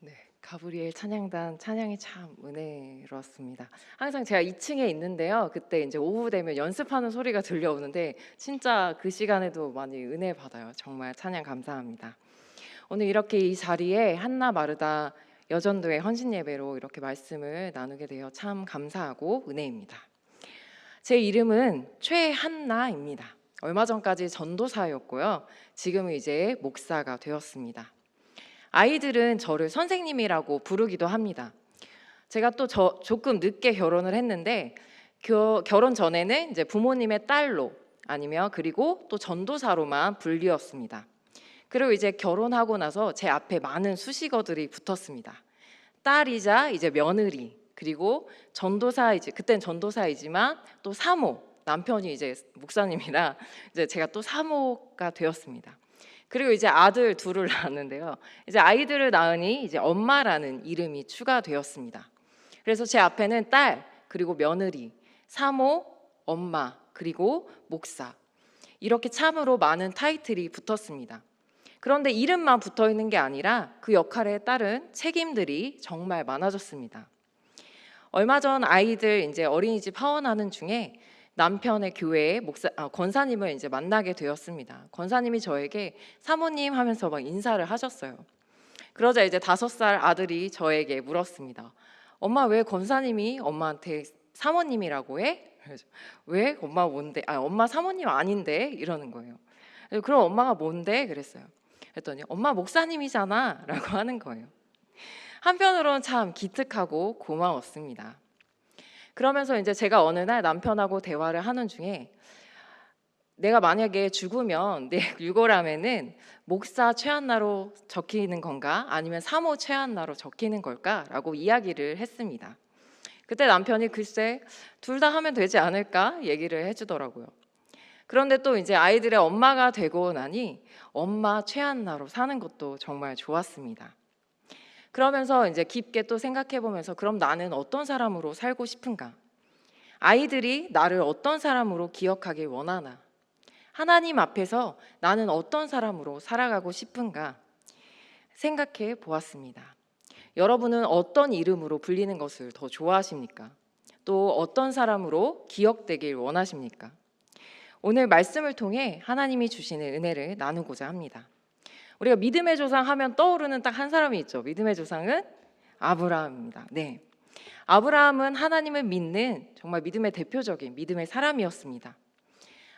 네, 가브리엘 찬양단 찬양이 참 은혜로웠습니다. 항상 제가 2층에 있는데요. 그때 이제 오후 되면 연습하는 소리가 들려오는데 진짜 그 시간에도 많이 은혜 받아요. 정말 찬양 감사합니다. 오늘 이렇게 이 자리에 한나 마르다 여전도의 헌신 예배로 이렇게 말씀을 나누게 되어 참 감사하고 은혜입니다. 제 이름은 최한나입니다. 얼마 전까지 전도사였고요. 지금은 이제 목사가 되었습니다. 아이들은 저를 선생님이라고 부르기도 합니다. 제가 또 조금 늦게 결혼을 했는데 결혼 전에는 이제 부모님의 딸로 아니면 그리고 또 전도사로만 불리웠습니다. 그리고 이제 결혼하고 나서 제 앞에 많은 수식어들이 붙었습니다. 딸이자 이제 며느리, 그리고 전도사, 이제 그땐 전도사이지만 또 사모, 남편이 이제 목사님이라 이제 제가 또 사모가 되었습니다. 그리고 이제 아들 둘을 낳았는데요. 이제 아이들을 낳으니 이제 엄마라는 이름이 추가되었습니다. 그래서 제 앞에는 딸, 그리고 며느리, 사모, 엄마, 그리고 목사, 이렇게 참으로 많은 타이틀이 붙었습니다. 그런데 이름만 붙어 있는 게 아니라 그 역할에 따른 책임들이 정말 많아졌습니다. 얼마 전 아이들 이제 어린이집 하원하는 중에 남편의 교회의 권사님을 이제 만나게 되었습니다. 권사님이 저에게 사모님 하면서 막 인사를 하셨어요. 그러자 이제 5살 아들이 저에게 물었습니다. 엄마, 왜 권사님이 엄마한테 사모님이라고 해? 왜? 엄마 뭔데? 엄마 사모님 아닌데? 이러는 거예요. 그럼 엄마가 뭔데? 그랬어요. 그랬더니 엄마 목사님이잖아 라고 하는 거예요. 한편으로는 참 기특하고 고마웠습니다. 그러면서 이제 제가 어느 날 남편하고 대화를 하는 중에 내가 만약에 죽으면 내 유골함에는 목사 최한나로 적히는 건가 아니면 사모 최한나로 적히는 걸까 라고 이야기를 했습니다. 그때 남편이 글쎄 둘 다 하면 되지 않을까 얘기를 해주더라고요. 그런데 또 이제 아이들의 엄마가 되고 나니 엄마 최한나로 사는 것도 정말 좋았습니다. 그러면서 이제 깊게 또 생각해 보면서 그럼 나는 어떤 사람으로 살고 싶은가? 아이들이 나를 어떤 사람으로 기억하길 원하나? 하나님 앞에서 나는 어떤 사람으로 살아가고 싶은가? 생각해 보았습니다. 여러분은 어떤 이름으로 불리는 것을 더 좋아하십니까? 또 어떤 사람으로 기억되길 원하십니까? 오늘 말씀을 통해 하나님이 주시는 은혜를 나누고자 합니다. 우리가 믿음의 조상 하면 떠오르는 딱 한 사람이 있죠. 믿음의 조상은 아브라함입니다. 네, 아브라함은 하나님을 믿는 정말 믿음의 대표적인 믿음의 사람이었습니다.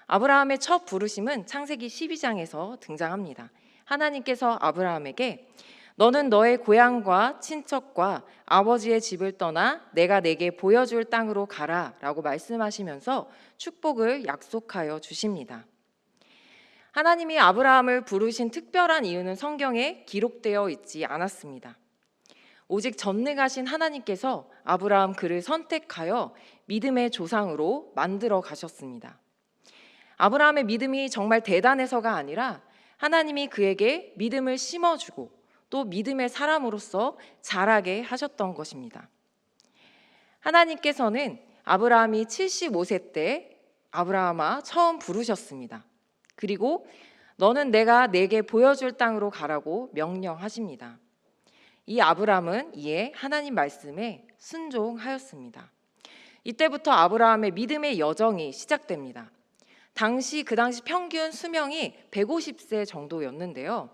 아브라함의 첫 부르심은 창세기 12장에서 등장합니다. 하나님께서 아브라함에게 너는 너의 고향과 친척과 아버지의 집을 떠나 내가 내게 보여줄 땅으로 가라 라고 말씀하시면서 축복을 약속하여 주십니다. 하나님이 아브라함을 부르신 특별한 이유는 성경에 기록되어 있지 않았습니다. 오직 전능하신 하나님께서 아브라함 그를 선택하여 믿음의 조상으로 만들어 가셨습니다. 아브라함의 믿음이 정말 대단해서가 아니라 하나님이 그에게 믿음을 심어주고 또 믿음의 사람으로서 자라게 하셨던 것입니다. 하나님께서는 아브라함이 75세 때 아브라함아 처음 부르셨습니다. 그리고 너는 내가 내게 보여줄 땅으로 가라고 명령하십니다. 이 아브라함은 이에 하나님 말씀에 순종하였습니다. 이때부터 아브라함의 믿음의 여정이 시작됩니다. 그 당시 평균 수명이 150세 정도였는데요.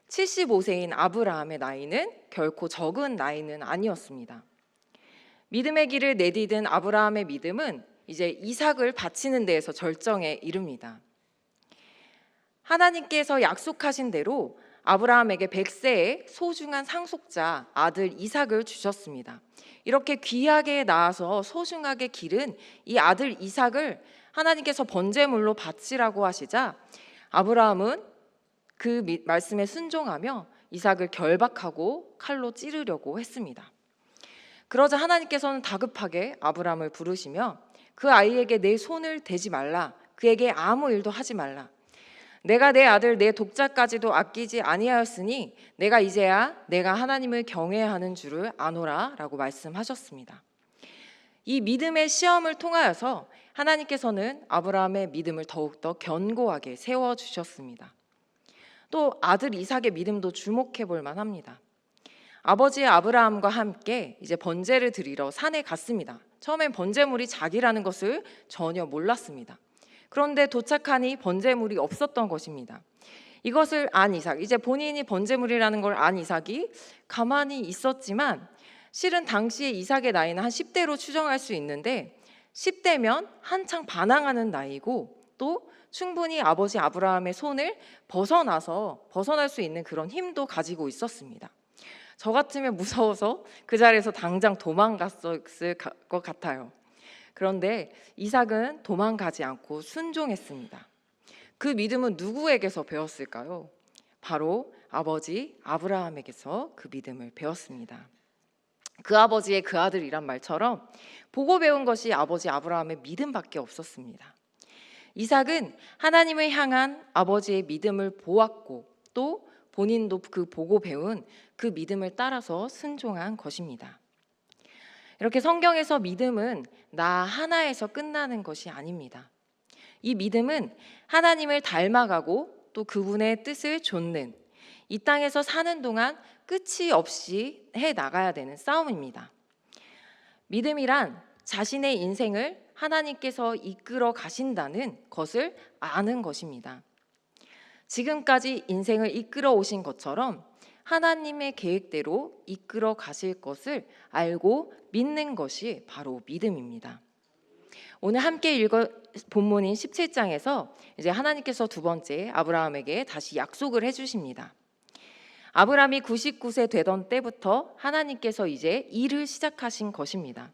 75세인 아브라함의 나이는 결코 적은 나이는 아니었습니다. 믿음의 길을 내디딘 아브라함의 믿음은 이제 이삭을 바치는 데에서 절정에 이릅니다. 하나님께서 약속하신 대로 아브라함에게 100세의 소중한 상속자 아들 이삭을 주셨습니다. 이렇게 귀하게 낳아서 소중하게 기른 이 아들 이삭을 하나님께서 번제물로 바치라고 하시자 아브라함은 그 말씀에 순종하며 이삭을 결박하고 칼로 찌르려고 했습니다. 그러자 하나님께서는 다급하게 아브라함을 부르시며 그 아이에게 내 손을 대지 말라, 그에게 아무 일도 하지 말라. 내가 내 아들 내 독자까지도 아끼지 아니하였으니 내가 이제야 내가 하나님을 경외하는 줄을 아노라 라고 말씀하셨습니다. 이 믿음의 시험을 통하여서 하나님께서는 아브라함의 믿음을 더욱더 견고하게 세워주셨습니다. 또 아들 이삭의 믿음도 주목해 볼 만합니다. 아버지 아브라함과 함께 이제 번제를 드리러 산에 갔습니다. 처음엔 번제물이 자기라는 것을 전혀 몰랐습니다. 그런데 도착하니 번제물이 없었던 것입니다. 이것을 안 이삭, 이제 본인이 번제물이라는 걸 안 이삭이 가만히 있었지만, 실은 당시에 이삭의 나이는 한 10대로 추정할 수 있는데, 10대면 한창 반항하는 나이고 또 충분히 아버지 아브라함의 손을 벗어날 수 있는 그런 힘도 가지고 있었습니다. 저 같으면 무서워서 그 자리에서 당장 도망갔을 것 같아요. 그런데 이삭은 도망가지 않고 순종했습니다. 그 믿음은 누구에게서 배웠을까요? 바로 아버지 아브라함에게서 그 믿음을 배웠습니다. 그 아버지의 그 아들이란 말처럼 보고 배운 것이 아버지 아브라함의 믿음밖에 없었습니다. 이삭은 하나님을 향한 아버지의 믿음을 보았고 또 본인도 그 보고 배운 그 믿음을 따라서 순종한 것입니다. 이렇게 성경에서 믿음은 나 하나에서 끝나는 것이 아닙니다. 이 믿음은 하나님을 닮아가고 또 그분의 뜻을 좇는, 이 땅에서 사는 동안 끝이 없이 해 나가야 되는 싸움입니다. 믿음이란 자신의 인생을 하나님께서 이끌어 가신다는 것을 아는 것입니다. 지금까지 인생을 이끌어 오신 것처럼 하나님의 계획대로 이끌어 가실 것을 알고 믿는 것이 바로 믿음입니다. 오늘 함께 읽을 본문인 17장에서 이제 하나님께서 두 번째 아브라함에게 다시 약속을 해주십니다. 아브라함이 99세 되던 때부터 하나님께서 이제 일을 시작하신 것입니다.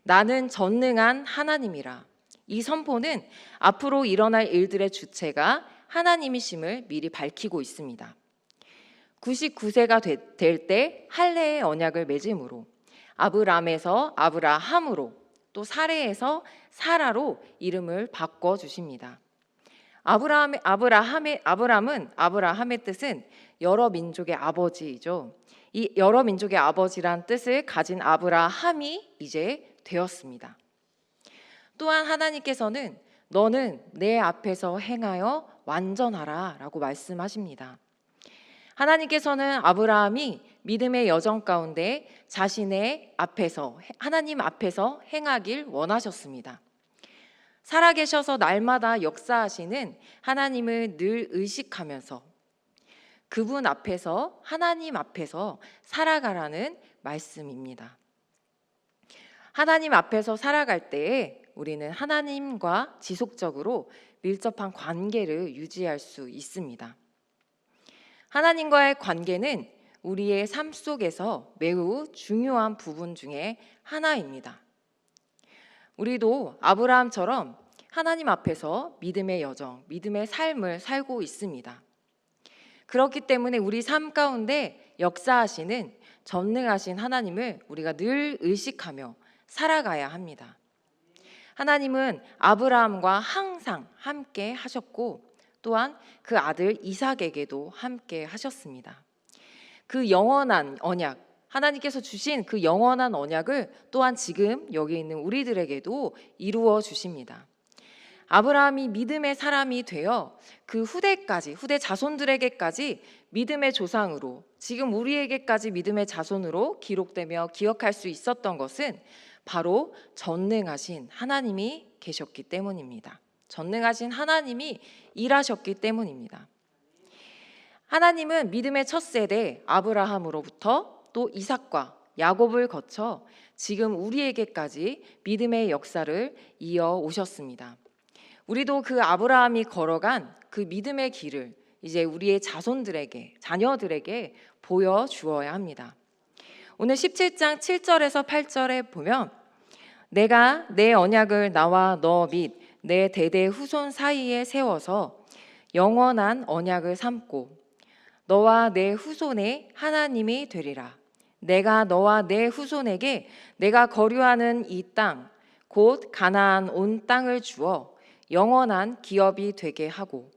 나는 전능한 하나님이라. 이 선포는 앞으로 일어날 일들의 주체가 하나님이심을 미리 밝히고 있습니다. 99세가 될 때 할례의 언약을 맺음으로, 아브람에서 아브라함으로, 또 사레에서 사라로 이름을 바꿔 주십니다. 아브람은 아브라함의 뜻은 여러 민족의 아버지이죠. 이 여러 민족의 아버지란 뜻을 가진 아브라함이 이제 되었습니다. 또한 하나님께서는 너는 내 앞에서 행하여 완전하라 라고 말씀하십니다. 하나님께서는 아브라함이 믿음의 여정 가운데 자신의 앞에서, 하나님 앞에서 행하길 원하셨습니다. 살아계셔서 날마다 역사하시는 하나님을 늘 의식하면서 그분 앞에서, 하나님 앞에서 살아가라는 말씀입니다. 하나님 앞에서 살아갈 때에 우리는 하나님과 지속적으로 밀접한 관계를 유지할 수 있습니다. 하나님과의 관계는 우리의 삶 속에서 매우 중요한 부분 중에 하나입니다. 우리도 아브라함처럼 하나님 앞에서 믿음의 여정, 믿음의 삶을 살고 있습니다. 그렇기 때문에 우리 삶 가운데 역사하시는 전능하신 하나님을 우리가 늘 의식하며 살아가야 합니다. 하나님은 아브라함과 항상 함께 하셨고 또한 그 아들 이삭에게도 함께 하셨습니다. 그 영원한 언약, 하나님께서 주신 그 영원한 언약을 또한 지금 여기 있는 우리들에게도 이루어 주십니다. 아브라함이 믿음의 사람이 되어 그 후대 자손들에게까지 믿음의 조상으로, 지금 우리에게까지 믿음의 자손으로 기록되며 기억할 수 있었던 것은 바로 전능하신 하나님이 계셨기 때문입니다. 전능하신 하나님이 일하셨기 때문입니다. 하나님은 믿음의 첫 세대 아브라함으로부터 또 이삭과 야곱을 거쳐 지금 우리에게까지 믿음의 역사를 이어 오셨습니다. 우리도 그 아브라함이 걸어간 그 믿음의 길을 이제 우리의 자손들에게, 자녀들에게 보여주어야 합니다. 오늘 17장 7절에서 8절에 보면 내가 내 언약을 나와 너 및 내 대대 후손 사이에 세워서 영원한 언약을 삼고 너와 내 후손의 하나님이 되리라. 내가 너와 내 후손에게 내가 거류하는 이 땅, 곧 가나안 온 땅을 주어 영원한 기업이 되게 하고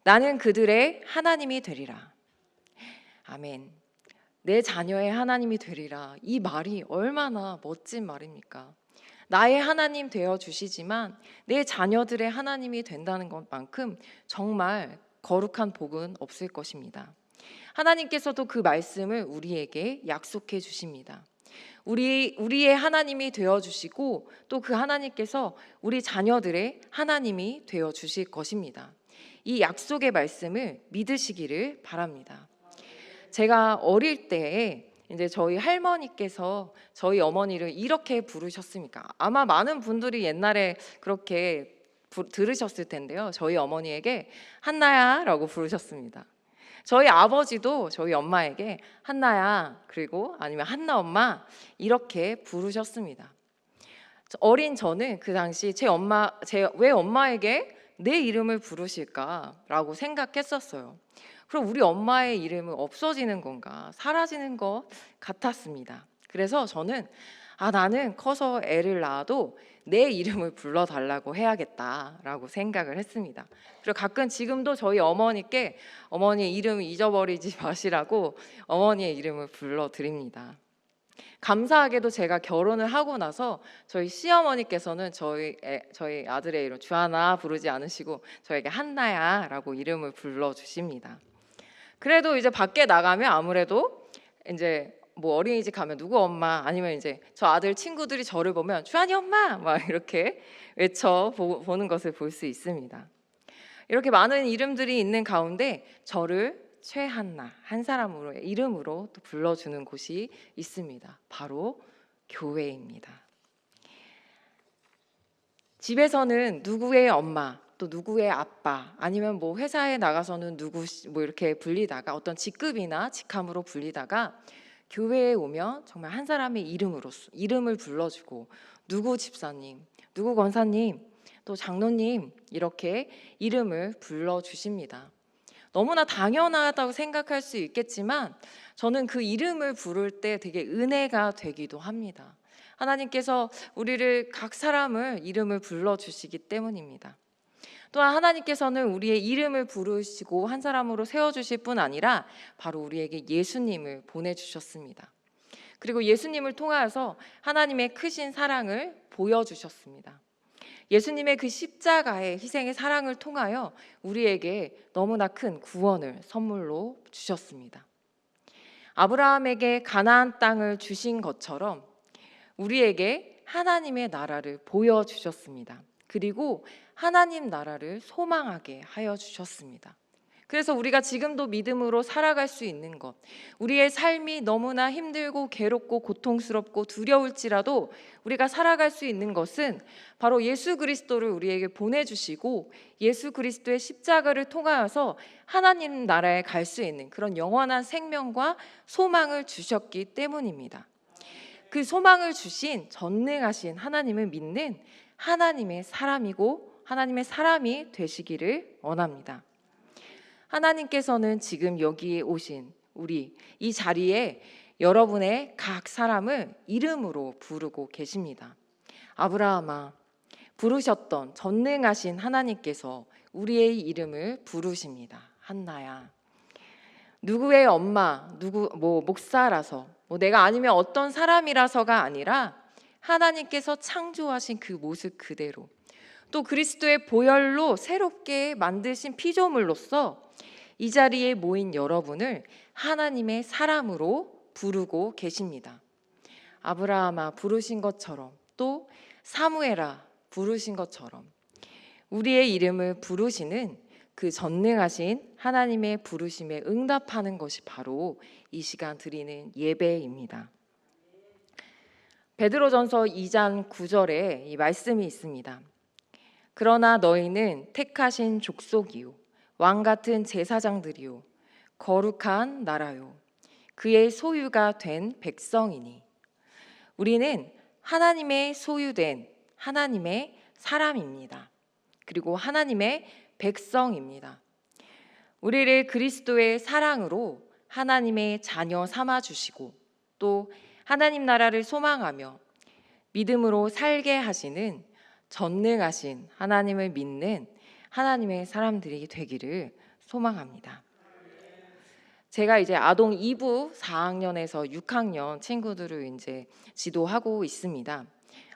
나는 그들의 하나님이 되리라. 아멘. 내 자녀의 하나님이 되리라. 이 말이 얼마나 멋진 말입니까? 나의 하나님 되어 주시지만 내 자녀들의 하나님이 된다는 것만큼 정말 거룩한 복은 없을 것입니다. 하나님께서도 그 말씀을 우리에게 약속해 주십니다. 우리의 하나님이 되어 주시고 또 그 하나님께서 우리 자녀들의 하나님이 되어 주실 것입니다. 이 약속의 말씀을 믿으시기를 바랍니다. 제가 어릴 때에 이제 저희 할머니께서 저희 어머니를 이렇게 부르셨습니까? 아마 많은 분들이 옛날에 그렇게 들으셨을 텐데요. 저희 어머니에게 한나야라고 부르셨습니다. 저희 아버지도 저희 엄마에게 한나야, 그리고 아니면 한나 엄마 이렇게 부르셨습니다. 어린 저는 그 당시 왜 엄마에게 내 이름을 부르실까라고 생각했었어요. 그럼 우리 엄마의 이름은 없어지는 건가, 사라지는 것 같았습니다. 그래서 저는 나는 커서 애를 낳아도 내 이름을 불러달라고 해야겠다라고 생각을 했습니다. 그리고 가끔 지금도 저희 어머니께 어머니의 이름을 잊어버리지 마시라고 어머니의 이름을 불러드립니다. 감사하게도 제가 결혼을 하고 나서 저희 시어머니께서는 저희 아들의 이름 주하나 부르지 않으시고 저에게 한나야라고 이름을 불러주십니다. 그래도 이제 밖에 나가면 아무래도 이제 뭐 어린이집 가면 누구 엄마, 아니면 이제 저 아들 친구들이 저를 보면 주한이 엄마 막 이렇게 외쳐 보는 것을 볼 수 있습니다. 이렇게 많은 이름들이 있는 가운데 저를 최한나, 한 사람으로 이름으로 또 불러주는 곳이 있습니다. 바로 교회입니다. 집에서는 누구의 엄마, 또 누구의 아빠, 아니면 뭐 회사에 나가서는 누구 뭐 이렇게 불리다가 어떤 직급이나 직함으로 불리다가 교회에 오면 정말 한 사람의 이름을 불러주고 누구 집사님, 누구 권사님, 또 장로님 이렇게 이름을 불러주십니다. 너무나 당연하다고 생각할 수 있겠지만 저는 그 이름을 부를 때 되게 은혜가 되기도 합니다. 하나님께서 우리를 각 사람을 이름을 불러주시기 때문입니다. 또한 하나님께서는 우리의 이름을 부르시고 한 사람으로 세워주실 뿐 아니라 바로 우리에게 예수님을 보내주셨습니다. 그리고 예수님을 통하여서 하나님의 크신 사랑을 보여주셨습니다. 예수님의 그 십자가의 희생의 사랑을 통하여 우리에게 너무나 큰 구원을 선물로 주셨습니다. 아브라함에게 가나안 땅을 주신 것처럼 우리에게 하나님의 나라를 보여주셨습니다. 그리고 하나님 나라를 소망하게 하여 주셨습니다. 그래서 우리가 지금도 믿음으로 살아갈 수 있는 것, 우리의 삶이 너무나 힘들고 괴롭고 고통스럽고 두려울지라도 우리가 살아갈 수 있는 것은 바로 예수 그리스도를 우리에게 보내주시고 예수 그리스도의 십자가를 통하여서 하나님 나라에 갈 수 있는 그런 영원한 생명과 소망을 주셨기 때문입니다. 그 소망을 주신 전능하신 하나님을 믿는 하나님의 사람이고 하나님의 사람이 되시기를 원합니다. 하나님께서는 지금 여기에 오신 우리 이 자리에 여러분의 각 사람을 이름으로 부르고 계십니다. 아브라함아, 부르셨던 전능하신 하나님께서 우리의 이름을 부르십니다. 한나야. 누구의 엄마, 목사라서, 내가 아니면 어떤 사람이라서가 아니라 하나님께서 창조하신 그 모습 그대로, 또 그리스도의 보혈로 새롭게 만드신 피조물로서 이 자리에 모인 여러분을 하나님의 사람으로 부르고 계십니다. 아브라함아 부르신 것처럼, 또 사무엘아 부르신 것처럼 우리의 이름을 부르시는 그 전능하신 하나님의 부르심에 응답하는 것이 바로 이 시간 드리는 예배입니다. 베드로전서 2장 9절에 이 말씀이 있습니다. 그러나 너희는 택하신 족속이요 왕 같은 제사장들이요 거룩한 나라요 그의 소유가 된 백성이니. 우리는 하나님의 소유된 하나님의 사람입니다. 그리고 하나님의 백성입니다. 우리를 그리스도의 사랑으로 하나님의 자녀 삼아 주시고 또 하나님 나라를 소망하며 믿음으로 살게 하시는 전능하신 하나님을 믿는 하나님의 사람들이 되기를 소망합니다. 제가 이제 아동 2부 4학년에서 6학년 친구들을 이제 지도하고 있습니다.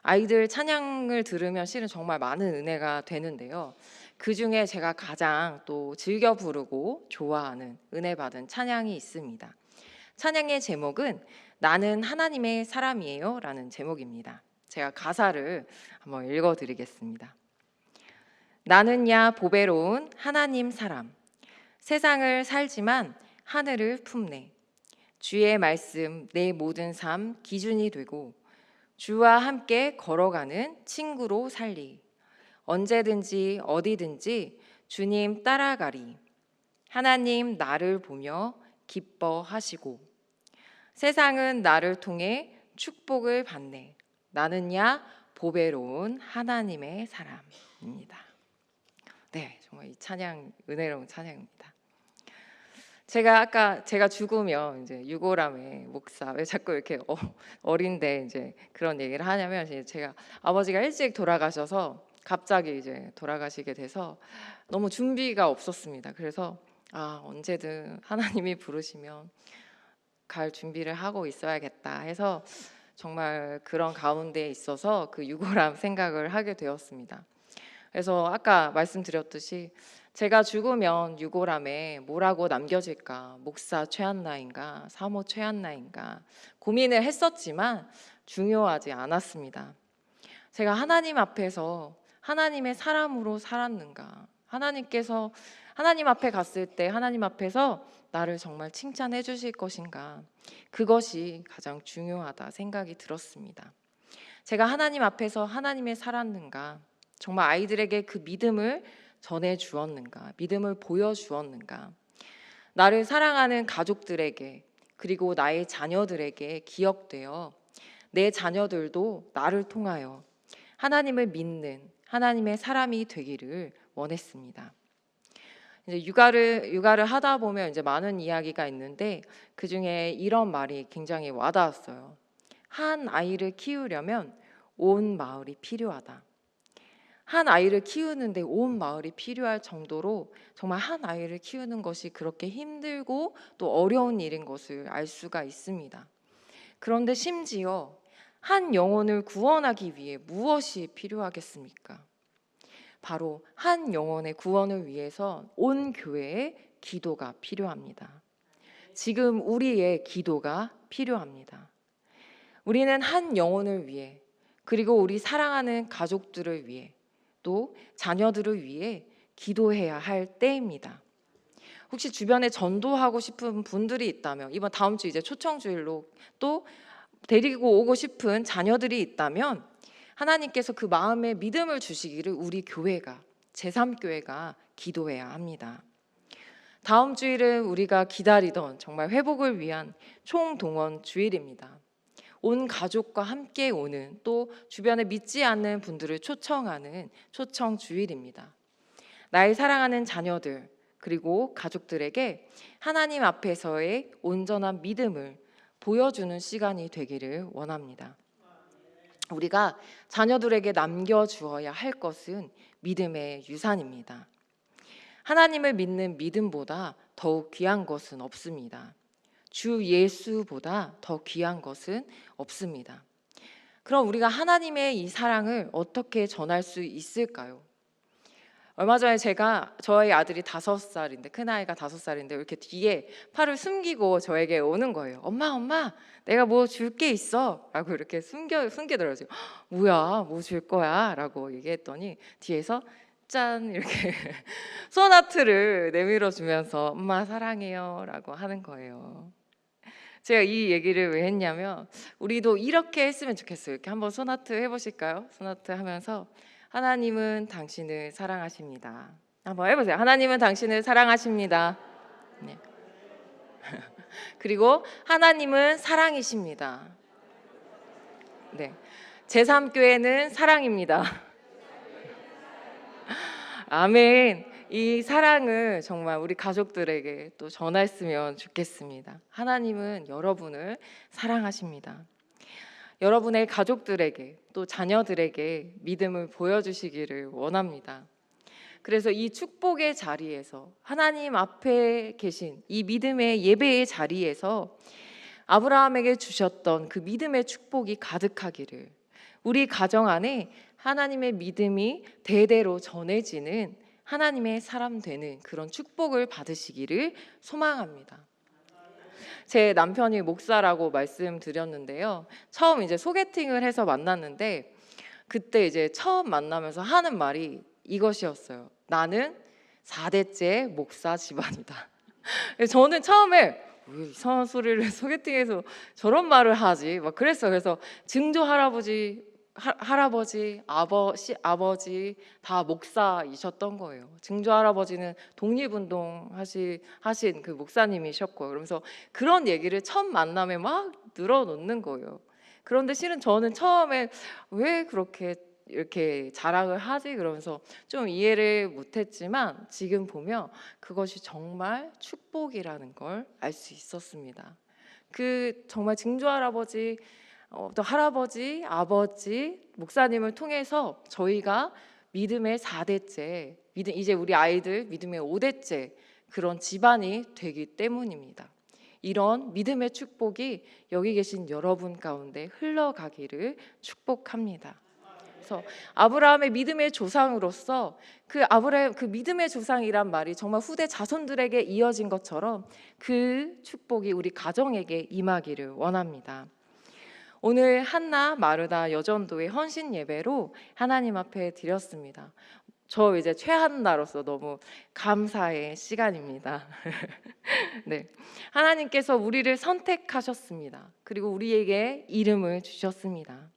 아이들 찬양을 들으면 실은 정말 많은 은혜가 되는데요. 그 중에 제가 가장 또 즐겨 부르고 좋아하는 은혜 받은 찬양이 있습니다. 찬양의 제목은 나는 하나님의 사람이에요 라는 제목입니다. 제가 가사를 한번 읽어드리겠습니다. 나는야 보배로운 하나님 사람, 세상을 살지만 하늘을 품네. 주의 말씀 내 모든 삶 기준이 되고 주와 함께 걸어가는 친구로 살리. 언제든지 어디든지 주님 따라가리. 하나님 나를 보며 기뻐하시고 세상은 나를 통해 축복을 받네. 나는야 보배로운 하나님의 사람입니다. 네, 정말 이 찬양 은혜로운 찬양입니다. 제가 죽으면 이제 유골함의 목사 왜 자꾸 이렇게 어린데 이제 그런 얘기를 하냐면 이제 제가 아버지가 일찍 돌아가셔서 갑자기 이제 돌아가시게 돼서 너무 준비가 없었습니다. 그래서 언제든 하나님이 부르시면 갈 준비를 하고 있어야겠다 해서 정말 그런 가운데 있어서 그 유골함 생각을 하게 되었습니다. 그래서 아까 말씀드렸듯이 제가 죽으면 유골함에 뭐라고 남겨질까? 목사 최한나인가? 사모 최한나인가? 고민을 했었지만 중요하지 않았습니다. 제가 하나님 앞에서 하나님의 사람으로 살았는가? 하나님 앞에 갔을 때 하나님 앞에서 나를 정말 칭찬해 주실 것인가? 그것이 가장 중요하다 생각이 들었습니다. 제가 하나님 앞에서 하나님의 살았는가? 정말 아이들에게 그 믿음을 전해 주었는가? 믿음을 보여 주었는가? 나를 사랑하는 가족들에게 그리고 나의 자녀들에게 기억되어 내 자녀들도 나를 통하여 하나님을 믿는 하나님의 사람이 되기를 원했습니다. 이제 육아를 하다 보면 이제 많은 이야기가 있는데 그 중에 이런 말이 굉장히 와닿았어요. 한 아이를 키우려면 온 마을이 필요하다. 한 아이를 키우는데 온 마을이 필요할 정도로 정말 한 아이를 키우는 것이 그렇게 힘들고 또 어려운 일인 것을 알 수가 있습니다. 그런데 심지어 한 영혼을 구원하기 위해 무엇이 필요하겠습니까? 바로 한 영혼의 구원을 위해서 온 교회의 기도가 필요합니다. 지금 우리의 기도가 필요합니다. 우리는 한 영혼을 위해 그리고 우리 사랑하는 가족들을 위해 또 자녀들을 위해 기도해야 할 때입니다. 혹시 주변에 전도하고 싶은 분들이 있다면 이번 다음 주 이제 초청주일로 또 데리고 오고 싶은 자녀들이 있다면 하나님께서 그 마음에 믿음을 주시기를 우리 교회가 제3교회가 기도해야 합니다. 다음 주일은 우리가 기다리던 정말 회복을 위한 총동원 주일입니다. 온 가족과 함께 오는 또 주변에 믿지 않는 분들을 초청하는 초청 주일입니다. 나의 사랑하는 자녀들 그리고 가족들에게 하나님 앞에서의 온전한 믿음을 보여주는 시간이 되기를 원합니다. 우리가 자녀들에게 남겨주어야 할 것은 믿음의 유산입니다. 하나님을 믿는 믿음보다 더욱 귀한 것은 없습니다. 주 예수보다 더 귀한 것은 없습니다. 그럼 우리가 하나님의 이 사랑을 어떻게 전할 수 있을까요? 얼마 전에 저희 아들이 5살인데 큰아이가 5살인데 이렇게 뒤에 팔을 숨기고 저에게 오는 거예요. 엄마 내가 뭐 줄 게 있어 라고 이렇게 숨기더라고요. 뭐야 뭐 줄 거야 라고 얘기했더니 뒤에서 짠 이렇게 소나트를 내밀어 주면서 엄마 사랑해요 라고 하는 거예요. 제가 이 얘기를 왜 했냐면 우리도 이렇게 했으면 좋겠어요. 이렇게 한번 소나트 해보실까요? 소나트 하면서 하나님은 당신을 사랑하십니다. 한번 해보세요. 하나님은 당신을 사랑하십니다. 네. 그리고 하나님은 사랑이십니다. 네. 제3교회는 사랑입니다. 아멘. 이 사랑을 정말 우리 가족들에게 또 전했으면 좋겠습니다. 하나님은 여러분을 사랑하십니다. 여러분의 가족들에게 또 자녀들에게 믿음을 보여주시기를 원합니다. 그래서 이 축복의 자리에서 하나님 앞에 계신 이 믿음의 예배의 자리에서 아브라함에게 주셨던 그 믿음의 축복이 가득하기를 우리 가정 안에 하나님의 믿음이 대대로 전해지는 하나님의 사람 되는 그런 축복을 받으시기를 소망합니다. 제 남편이 목사라고 말씀드렸는데요. 처음 이제 소개팅을 해서 만났는데 그때 이제 처음 만나면서 하는 말이 이것이었어요. 나는 4대째 목사 집안이다. 저는 처음에 왜 이상한 소리를 소개팅에서 저런 말을 하지? 막 그랬어요. 그래서 증조 할아버지, 할아버지, 아버지 다 목사이셨던 거예요. 증조 할아버지는 독립운동 하신 그 목사님이셨고, 그러면서 그런 얘기를 첫 만남에 막 늘어놓는 거예요. 그런데 실은 저는 처음에 왜 그렇게 이렇게 자랑을 하지? 그러면서 좀 이해를 못했지만 지금 보면 그것이 정말 축복이라는 걸 알 수 있었습니다. 그 정말 증조 할아버지, 또 할아버지, 아버지, 목사님을 통해서 저희가 믿음의 4대째, 이제 우리 아이들 믿음의 5대째 그런 집안이 되기 때문입니다. 이런 믿음의 축복이 여기 계신 여러분 가운데 흘러가기를 축복합니다. 그래서 아브라함의 믿음의 조상으로서 그 아브라함 그 믿음의 조상이란 말이 정말 후대 자손들에게 이어진 것처럼 그 축복이 우리 가정에게 임하기를 원합니다. 오늘 한나 마르다 여전도의 헌신 예배로 하나님 앞에 드렸습니다. 저 이제 최한나로서 너무 감사의 시간입니다. 네, 하나님께서 우리를 선택하셨습니다. 그리고 우리에게 이름을 주셨습니다.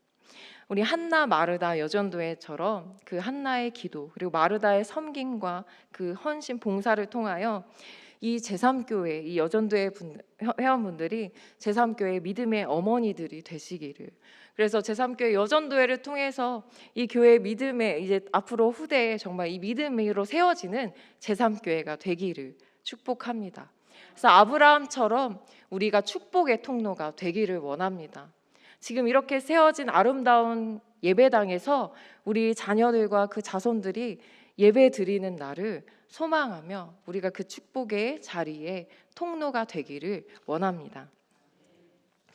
우리 한나 마르다 여전도회처럼 그 한나의 기도 그리고 마르다의 섬김과 그 헌신 봉사를 통하여 이 제3교회 이 여전도회 회원분들이 제3교회 믿음의 어머니들이 되시기를, 그래서 제3교회 여전도회를 통해서 이 교회 믿음의 이제 앞으로 후대에 정말 이 믿음으로 세워지는 제3교회가 되기를 축복합니다. 그래서 아브라함처럼 우리가 축복의 통로가 되기를 원합니다. 지금 이렇게 세워진 아름다운 예배당에서 우리 자녀들과 그 자손들이 예배 드리는 날을 소망하며 우리가 그 축복의 자리에 통로가 되기를 원합니다.